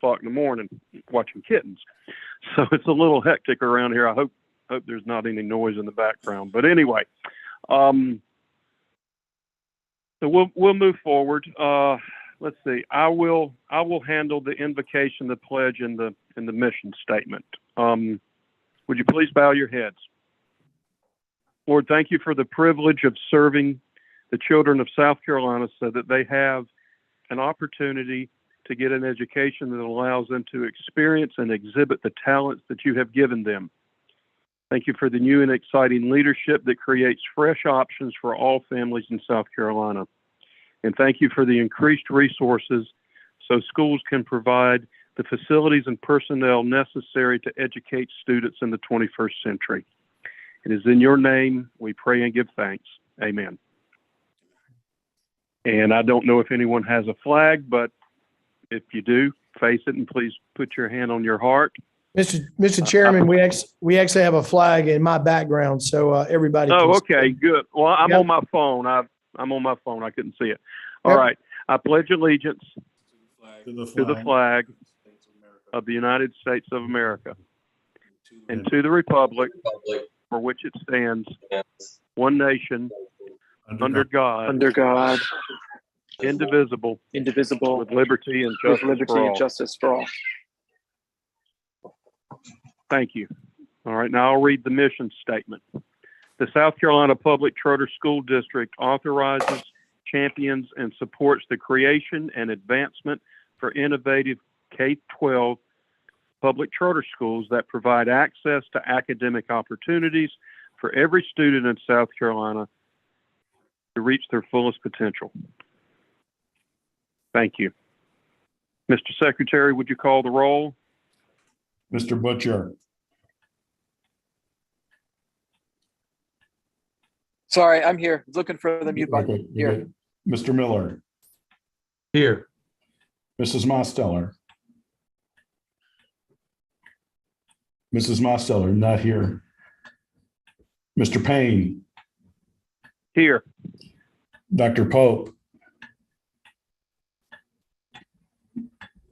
o'clock in the morning watching kittens. So it's a little hectic around here. I hope there's not any noise in the background. But anyway, so we'll move forward. Let's see. I will handle the invocation, the pledge, and the mission statement. Would you please bow your heads? Lord, thank you for the privilege of serving the children of South Carolina so that they have an opportunity to get an education that allows them to experience and exhibit the talents that you have given them. Thank you for the new and exciting leadership that creates fresh options for all families in South Carolina. And thank you for the increased resources so schools can provide the facilities and personnel necessary to educate students in the 21st century. It is in your name we pray and give thanks. Amen. And I don't know if anyone has a flag, but if you do, face it and please put your hand on your heart. Mr. Chairman, we actually have a flag in my background, so everybody. Oh, okay, good. Well, I'm on my phone. I'm on my phone. I couldn't see it. All right. I pledge allegiance to the flag of the United States of America and to the republic for which it stands, one nation, under God, indivisible, with liberty and justice for all. Thank you. All right, now I'll read the mission statement. The South Carolina Public Charter School District authorizes, champions, and supports the creation and advancement for innovative K-12 public charter schools that provide access to academic opportunities for every student in South Carolina to reach their fullest potential. Thank you. Mr. Secretary, would you call the roll? Mr. Butcher. Sorry, I'm here. Looking for the mute button. Okay, Here. Mr. Miller. Here. Mrs. Mosteller. Mrs. Mosteller, not here. Mr. Payne. Here. Dr. Pope.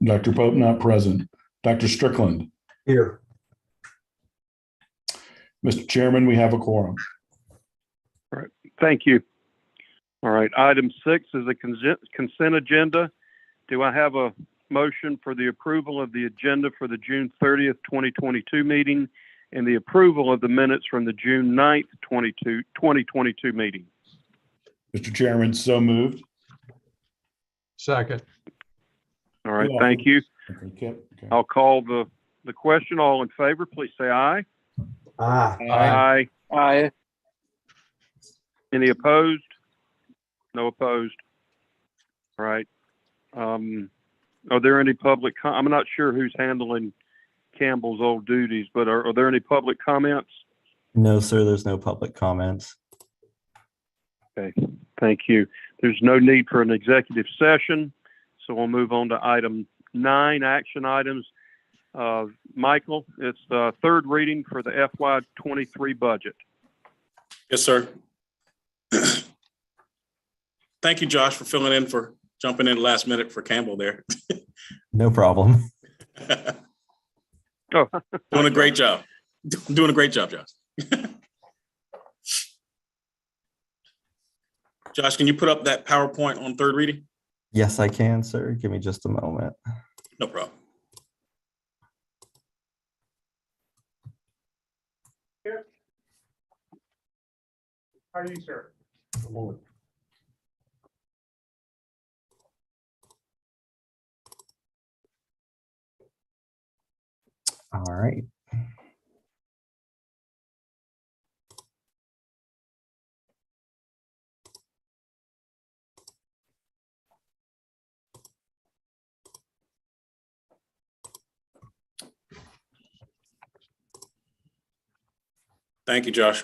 Dr. Pope not present. Dr. Strickland. Here. Mr. Chairman, we have a quorum. All right. Thank you. All right. Item 6 is a consent agenda. Do I have a motion for the approval of the agenda for the June 30th, 2022 meeting and the approval of the minutes from the June 9th, 2022 meeting? Mr. Chairman, so moved. Second. All right. Thank you. Okay. I'll call the question. All in favor, please say aye. Aye. Aye. Any opposed? No opposed. All right. Are there any public? I'm not sure who's handling Campbell's old duties, but are there any public comments? No, sir, there's no public comments. Okay, thank you. There's no need for an executive session, so we'll move on to item 9, action items. Michael, it's the third reading for the FY23 budget. Yes, sir. Thank you, Josh, for filling in, for jumping in last minute for Campbell there. No problem. Oh, Doing a great job. Doing a great job, Josh. Josh, can you put up that PowerPoint on third reading? Yes, I can, sir. Give me just a moment. No problem. how are you, sir? All right. Thank you, Josh.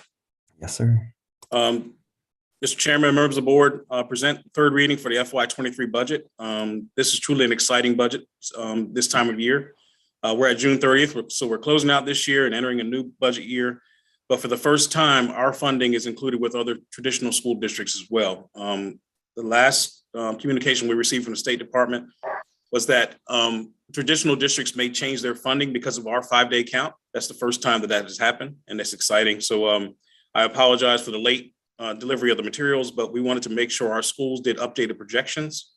Yes, sir. Mr. Chairman, members of the board, present third reading for the FY23 budget. This is truly an exciting budget this time of year. We're at June 30th, so we're closing out this year and entering a new budget year. But for the first time, our funding is included with other traditional school districts as well. The last communication we received from the State Department was that traditional districts may change their funding because of our 5-day count. That's the first time that has happened, and that's exciting. So I apologize for the late delivery of the materials, but we wanted to make sure our schools did updated projections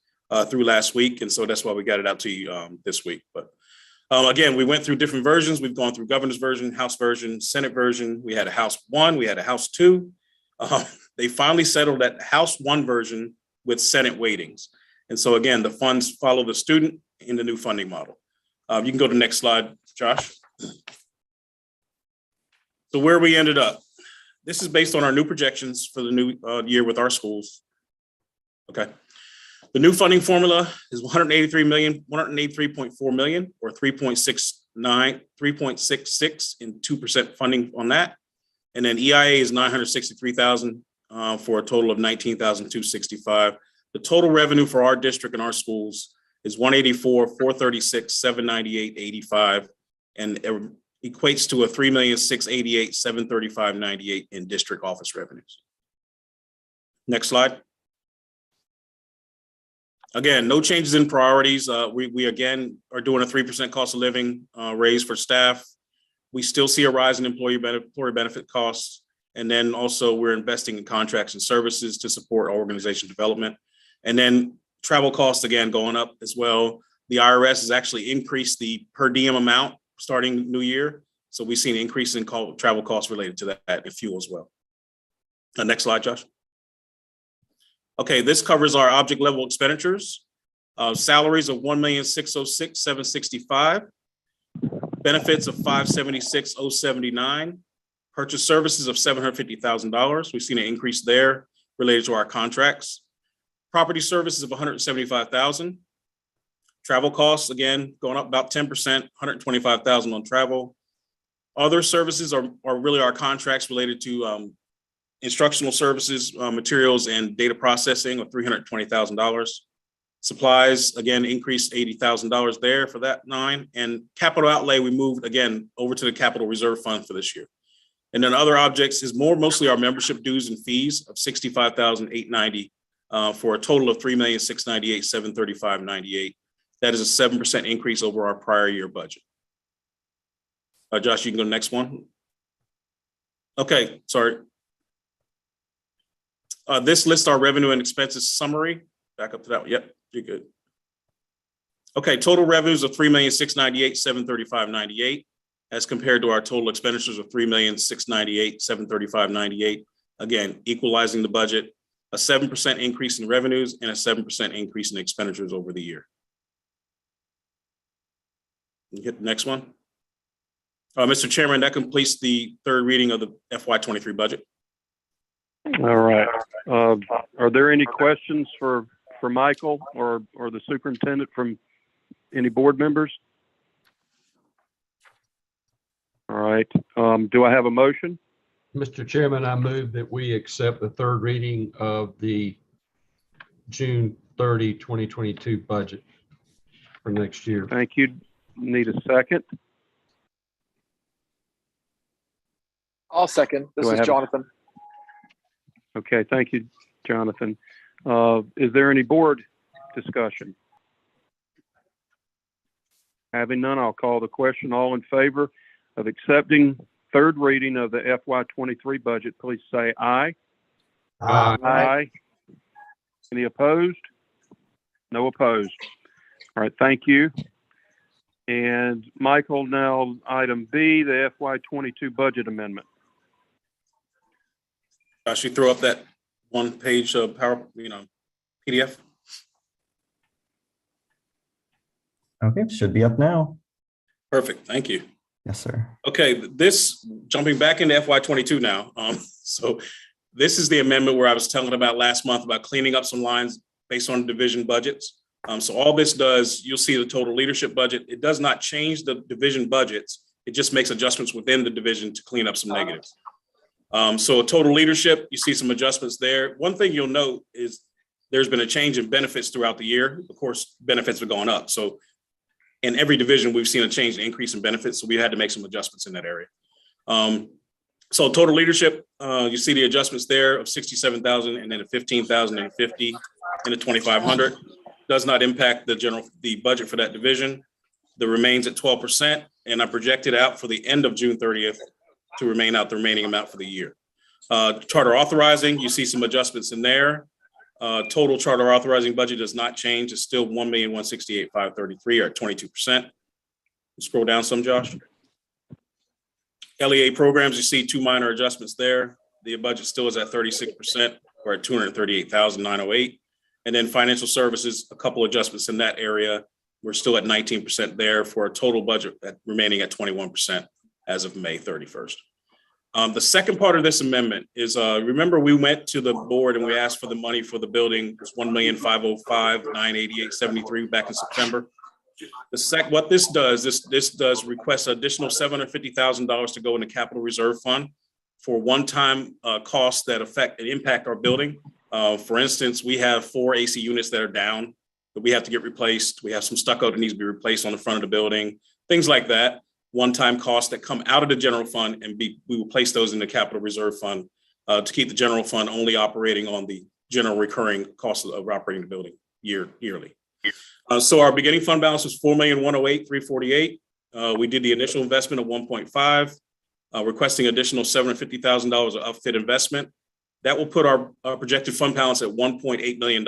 through last week. And so that's why we got it out to you this week. But again, we went through different versions. We've gone through governor's version, House version, Senate version. We had a House 1, we had a House 2. They finally settled that House 1 version with Senate weightings. And so again, the funds follow the student in the new funding model. You can go to the next slide, Josh. So where we ended up. This is based on our new projections for the new year with our schools. Okay. The new funding formula is 183.4 million, or 3.66 in 2% funding on that. And then EIA is 963,000 for a total of 19,265. The total revenue for our district and our schools is 184,436,798.85, and it equates to a 3,688,735.98 in district office revenues. Next slide. Again, no changes in priorities. We again are doing a 3% cost of living raise for staff. We still see a rise in employee benefit costs. And then also we're investing in contracts and services to support organization development. And then travel costs, again, going up as well. The IRS has actually increased the per diem amount starting new year. So we've seen an increase in travel costs related to that and fuel as well. Next slide, Josh. Okay, this covers our object level expenditures. Salaries of $1,606,765. Benefits of $576,079. Purchase services of $750,000. We've seen an increase there related to our contracts. Property services of $175,000. Travel costs, again, going up about 10%, $125,000 on travel. Other services are really our contracts related to instructional services, materials, and data processing of $320,000. Supplies, again, increased $80,000 there for that 9. And capital outlay, we moved, again, over to the capital reserve fund for this year. And then other objects is mostly our membership dues and fees of $65,890 for a total of $3,698,735.98. That is a 7% increase over our prior year budget. Josh, you can go to the next one. Okay, sorry. This lists our revenue and expenses summary. Back up to that one. Yep, you're good. Okay, total revenues of $3,698,735.98 as compared to our total expenditures of $3,698,735.98. Again, equalizing the budget, a 7% increase in revenues and a 7% increase in expenditures over the year. You get the next one. Mr. Chairman, that completes the third reading of the FY23 budget. All right. Are there any questions for Michael or the superintendent from any board members? All right. Do I have a motion? Mr. Chairman, I move that we accept the third reading of the June 30, 2022 budget for next year. Thank you. Need a second? I'll second. This is Jonathan. Okay, thank you, Jonathan. Is there any board discussion? Having none, I'll call the question. All in favor of accepting third reading of the FY23 budget, please say aye. Aye. Aye. Any opposed? No opposed. All right, thank you. And Michael, now item B, the FY22 budget amendment. I should throw up that one page of PDF. Okay, should be up now. Perfect, thank you. Yes, sir. Okay, this jumping back into FY22 now. So this is the amendment where I was telling about last month about cleaning up some lines based on division budgets. So all this does, you'll see the total leadership budget. It does not change the division budgets. It just makes adjustments within the division to clean up some negatives. So total leadership, you see some adjustments there. One thing you'll note is there's been a change in benefits throughout the year. Of course, benefits are going up. So in every division, we've seen a change, an increase in benefits. So we had to make some adjustments in that area. So total leadership, you see the adjustments there of 67,000 and then a 15,000 and 50 and a 2,500. does not impact the budget for that division. The remains at 12%, and I projected out for the end of June 30th to remain out the remaining amount for the year. Charter authorizing, you see some adjustments in there. Total charter authorizing budget does not change. It's still $1,168,533 or at 22%. Scroll down some, Josh. LEA programs, you see two minor adjustments there. The budget still is at 36% or at $238,908. And then financial services, a couple adjustments in that area. We're still at 19% there for a total budget remaining at 21% as of May 31st. The second part of this amendment is, remember we went to the board and we asked for the money for the building. It was $1,505,988.73 back in September. What this does, this does request additional $750,000 to go in the capital reserve fund for one-time costs that affect and impact our building. For instance, we have 4 AC units that are down that we have to get replaced. We have some stucco that needs to be replaced on the front of the building, things like that. One-time costs that come out of the general fund, and we will place those in the capital reserve fund to keep the general fund only operating on the general recurring costs of operating the building yearly. So our beginning fund balance was $4,108,348. We did the initial investment of 1.5, requesting additional $750,000 of upfit investment. That will put our projected fund balance at $1.8 million.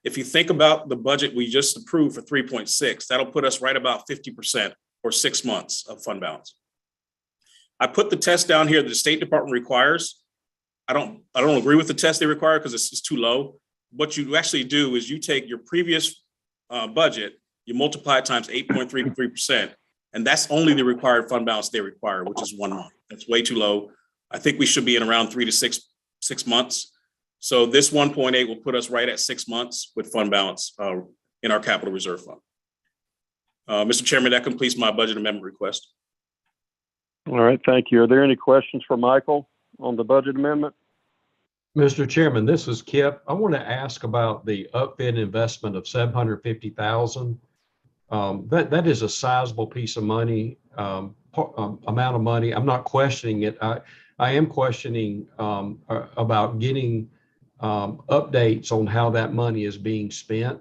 If you think about the budget we just approved for 3.6, that'll put us right about 50% or 6 months of fund balance. I put the test down here that the State Department requires. I don't agree with the test they require because it's too low. What you actually do is you take your previous budget, you multiply it times 8.33%, and that's only the required fund balance they require, which is 1 month. That's way too low. I think we should be in around 3 to 6 months. So this 1.8 will put us right at 6 months with fund balance in our capital reserve fund. Mr. Chairman, that completes my budget amendment request. All right, thank you. Are there any questions for Michael on the budget amendment? Mr. Chairman, this is Kip. I want to ask about the upfit investment of $750,000. That is a sizable piece of money, amount of money. I'm not questioning it. I am questioning about getting updates on how that money is being spent.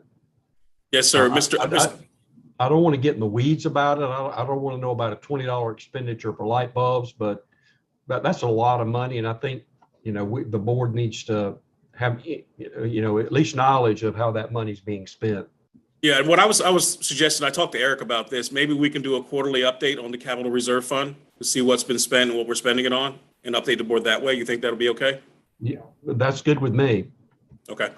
Yes, sir. I don't want to get in the weeds about it. I don't want to know about a $20 expenditure for light bulbs, but that's a lot of money. And I think, the board needs to have, at least knowledge of how that money's being spent. Yeah, and what I was suggesting, I talked to Eric about this, maybe we can do a quarterly update on the capital reserve fund to see what's been spent and what we're spending it on and update the board that way. You think that'll be okay? Yeah, that's good with me. Okay.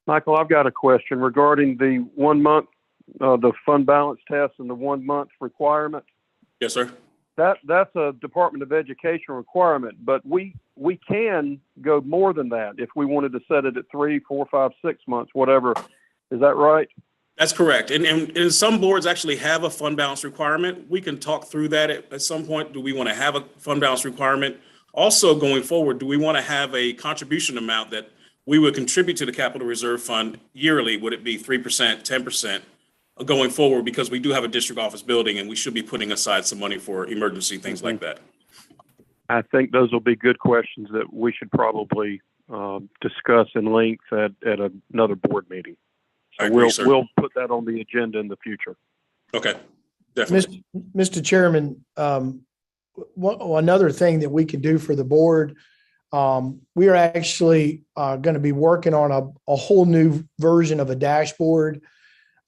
Michael, I've got a question regarding the 1 month, the fund balance test and the 1 month requirement. Yes, sir. That's a Department of Education requirement, but we can go more than that if we wanted to set it at 3, 4, 5, 6 months, whatever. Is that right? That's correct. And some boards actually have a fund balance requirement. We can talk through that at some point. Do we want to have a fund balance requirement? Also, going forward, do we want to have a contribution amount that we would contribute to the capital reserve fund yearly? Would it be 3%, 10%? Going forward, because we do have a district office building and we should be putting aside some money for emergency things like that. I think those will be good questions that we should probably discuss in length at another board meeting. So we'll put that on the agenda in the future. Okay, definitely. Mr. Chairman, another thing that we can do for the board, we are actually going to be working on a whole new version of a dashboard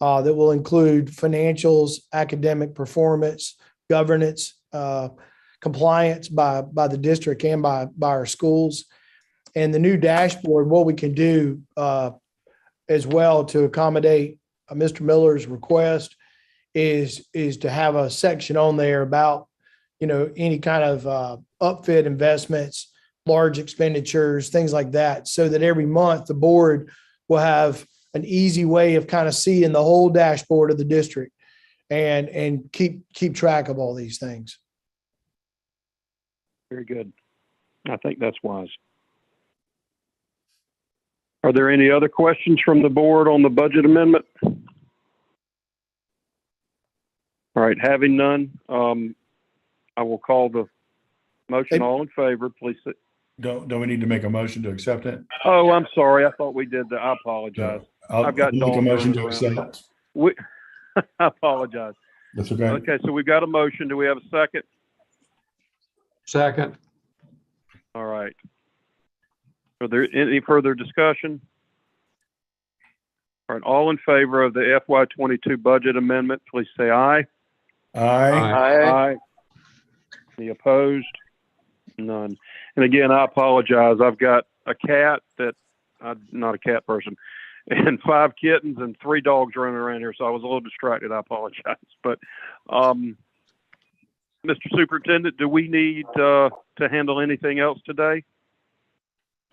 that will include financials, academic performance, governance, compliance by the district and by our schools. And the new dashboard, what we can do as well to accommodate Mr. Miller's request is to have a section on there about, any kind of upfit investments, large expenditures, things like that, so that every month the board will have an easy way of kind of seeing the whole dashboard of the district and keep track of all these things. Very good. I think that's wise. Are there any other questions from the board on the budget amendment? All right, having none, I will call the motion. Hey. All in favor, please say. Don't we need to make a motion to accept it? Oh, I'm sorry. I thought we did that. I apologize. I've got I'll make a dogs motion to running around. accept. We, I apologize. That's okay. Okay, so we've got a motion. Do we have a second? Second. All right. Are there any further discussion? All right, all in favor of the FY22 budget amendment, please say aye. Aye. Aye. Any opposed? None. And again, I apologize. I've got a cat that I'm not a cat person, and 5 kittens and 3 dogs running around here, so I was a little distracted. I apologize. But, Mr. Superintendent, do we need to handle anything else today?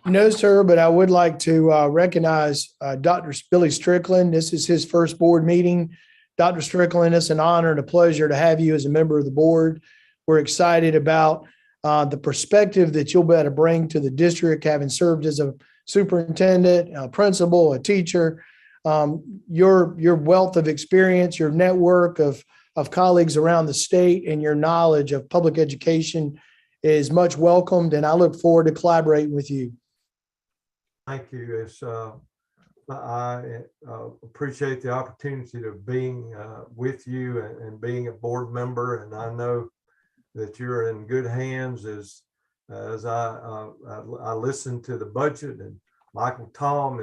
No, sir, but I would like to recognize Dr. Billy Strickland. This is his first board meeting. Dr. Strickland, it's an honor and a pleasure to have you as a member of the board. We're excited about the perspective that you'll be able to bring to the district, having served as a superintendent, a principal, a teacher. Your wealth of experience, your network of colleagues around the state, and your knowledge of public education is much welcomed, and I look forward to collaborating with you. Thank you. I appreciate the opportunity to being with you and being a board member, and I know that you're in good hands as I listen to the budget. And Michael Tom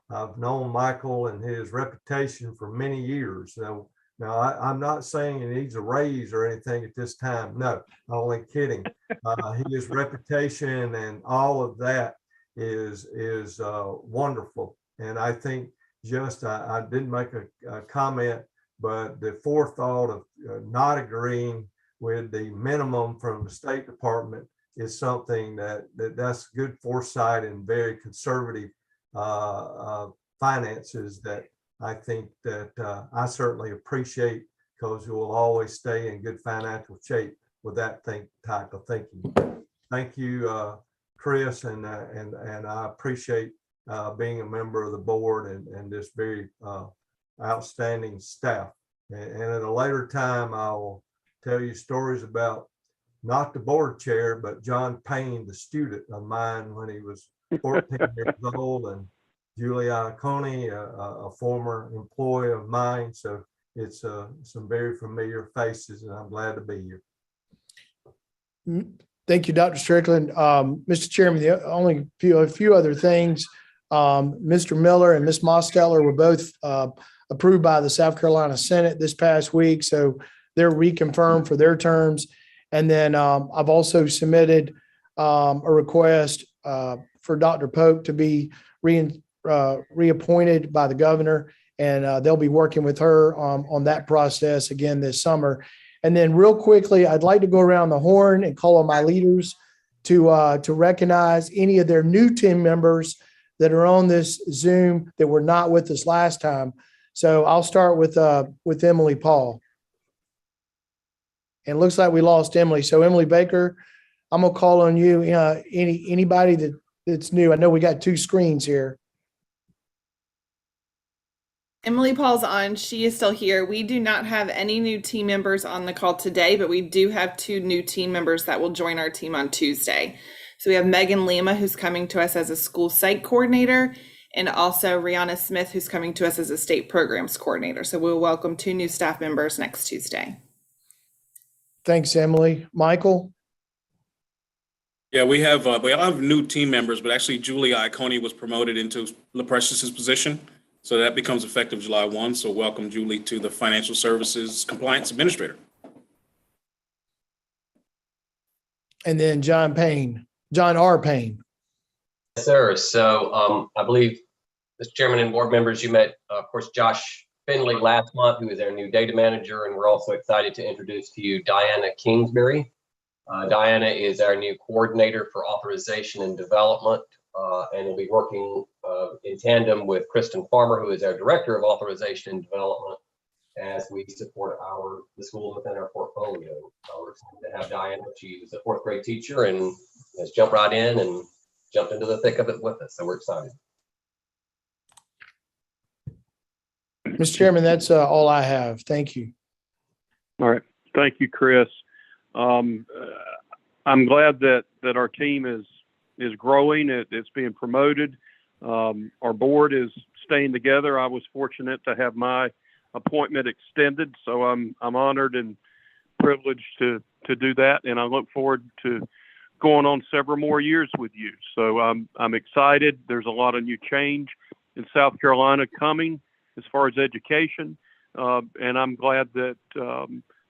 I've known Michael and his reputation for many years. Now I'm not saying he needs a raise or anything at this time. No, I'm only kidding. His reputation and all of that is wonderful. And I think I didn't make a comment, but the forethought of not agreeing with the minimum from the State Department is something that's good foresight and very conservative finances that I think that I certainly appreciate, because you will always stay in good financial shape with that type of thinking. Thank you, Chris, and I appreciate being a member of the board and this very outstanding staff. And at a later time, I will tell you stories about not the board chair, but John Payne, the student of mine when he was 14 years old, and Julie Iacone, a former employee of mine. So it's some very familiar faces, and I'm glad to be here. Thank you, Dr. Strickland. Mr. Chairman, the only a few other things. Mr. Miller and Ms. Mosteller were both approved by the South Carolina Senate this past week, so they're reconfirmed for their terms. And then I've also submitted a request for Dr. Pope to be reappointed by the governor, and they'll be working with her on that process again this summer. And then real quickly, I'd like to go around the horn and call on my leaders to recognize any of their new team members that are on this Zoom that were not with us last time. So I'll start with Emily Paul. And it looks like we lost Emily. So Emily Baker, I'm gonna call on you. Anybody that's new. I know we got 2 screens here. Emily Paul's on. She is still here. We do not have any new team members on the call today, but we do have 2 new team members that will join our team on Tuesday. So we have Megan Lima, who's coming to us as a school site coordinator, and also Rihanna Smith, who's coming to us as a state programs coordinator. So we'll welcome 2 new staff members next Tuesday. Thanks, Emily. Michael? Yeah, we have new team members, but actually Julie Iacone was promoted into LaPrecious's position. So that becomes effective July 1. So welcome, Julie, to the Financial Services Compliance Administrator. And then John R. Payne. Yes, sir. So I believe, Mr. Chairman and board members, you met, of course, Josh Finley last month, who is our new data manager, and we're also excited to introduce to you Diana Kingsbury. Diana is our new coordinator for authorization and development, and will be working in tandem with Kristen Farmer, who is our director of authorization and development, as we support the schools within our portfolio. We're excited to have Diana. She was a 4th grade teacher and has jumped right in and jumped into the thick of it with us. So we're excited. Mr. Chairman, that's all I have. Thank you. All right. Thank you, Chris. I'm glad that our team is is growing. It's being promoted. Our board is staying together. I was fortunate to have my appointment extended, so I'm honored and privileged to do that, and I look forward to going on several more years with you. So I'm excited. There's a lot of new change in South Carolina coming as far as education, and I'm glad that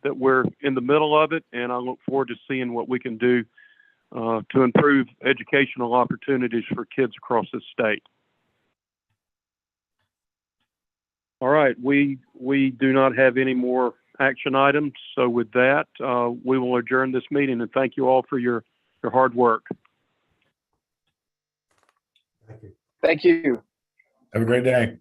that we're in the middle of it, and I look forward to seeing what we can do to improve educational opportunities for kids across the state. All right, we do not have any more action items. So with that, we will adjourn this meeting, and thank you all for your hard work. Thank you. Thank you. Have a great day.